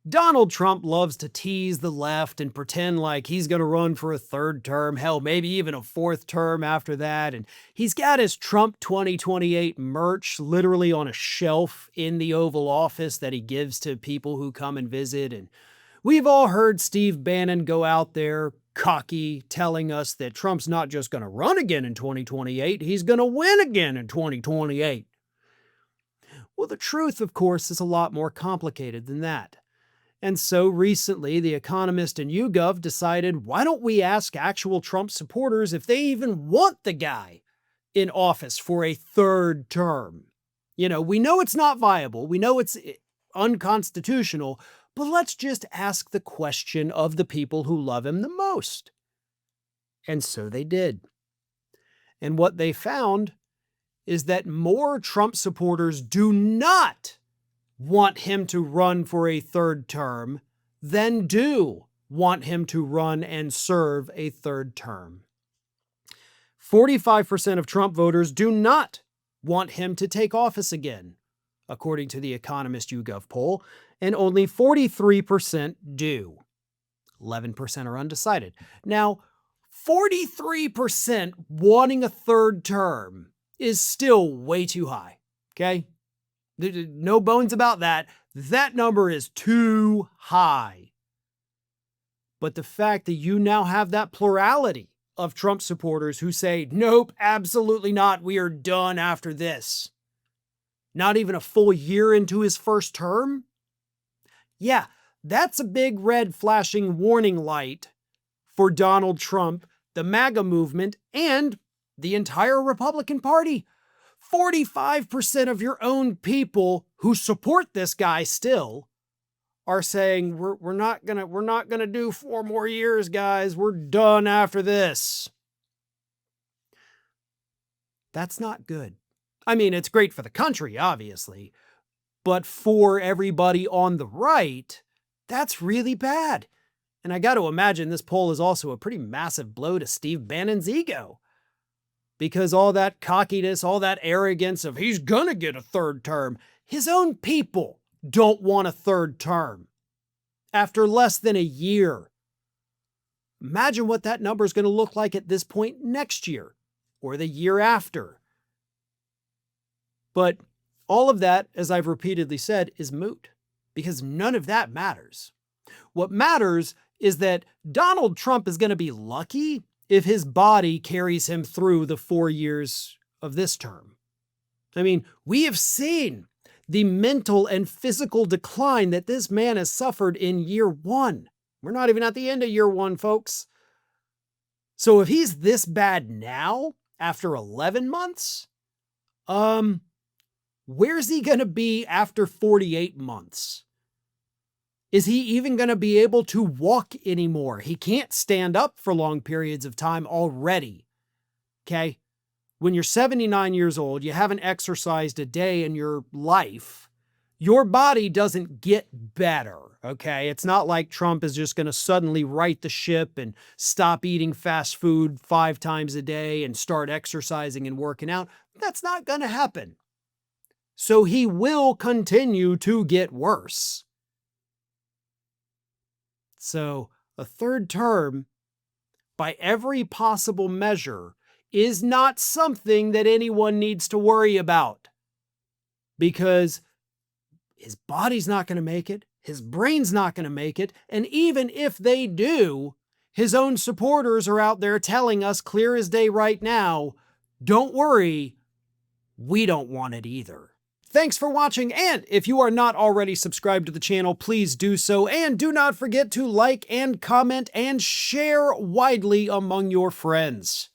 Donald Trump loves to tease the left and pretend like he's going to run for a third term, hell, maybe even a fourth term after that. And he's got his Trump 2028 merch literally on a shelf in the Oval Office that he gives to people who come and visit. And we've all heard Steve Bannon go out there cocky, telling us that Trump's not just going to run again in 2028, he's going to win again in 2028. Well, the truth, of course, is a lot more complicated than that. And so recently, The Economist and YouGov decided, why don't we ask actual Trump supporters if they even want the guy in office for a third term? You know, we know it's not viable. We know it's unconstitutional, but let's just ask the question of the people who love him the most. And so they did. And what they found is that more Trump supporters do not want him to run for a third term than do want him to run and serve a third term. 45% of Trump voters do not want him to take office again, according to the Economist YouGov poll, and only 43% do. 11% are undecided. Now, 43% wanting a third term is still way too high, okay? No bones about that. That number is too high. But the fact that you now have that plurality of Trump supporters who say, nope, absolutely not, we are done after this. Not even a full year into his first term? Yeah, that's a big red flashing warning light for Donald Trump, the MAGA movement, and the entire Republican Party. 45% of your own people who support this guy still are saying, we're not gonna do 4 more years, guys. We're done after this. That's not good. I mean, it's great for the country, obviously, but for everybody on the right, that's really bad. And I got to imagine this poll is also a pretty massive blow to Steve Bannon's ego. Because all that cockiness, all that arrogance of he's gonna get a third term, his own people don't want a third term after less than a year. Imagine what that number is going to look like at this point next year or the year after. But all of that, as I've repeatedly said, is moot because none of that matters. What matters is that Donald Trump is going to be lucky if his body carries him through the 4 years of this term. I mean, we have seen the mental and physical decline that this man has suffered in year 1. We're not even at the end of year 1, folks. So if he's this bad now, after 11 months, where's he going to be after 48 months? Is he even going to be able to walk anymore? He can't stand up for long periods of time already. Okay? When you're 79 years old, you haven't exercised a day in your life, your body doesn't get better. Okay? It's not like Trump is just going to suddenly right the ship and stop eating fast food 5 times a day and start exercising and working out. That's not going to happen. So he will continue to get worse. So a third term, by every possible measure, is not something that anyone needs to worry about because his body's not going to make it, his brain's not going to make it, and even if they do, his own supporters are out there telling us clear as day right now, don't worry, we don't want it either. Thanks for watching, and if you are not already subscribed to the channel, please do so, and do not forget to like and comment and share widely among your friends.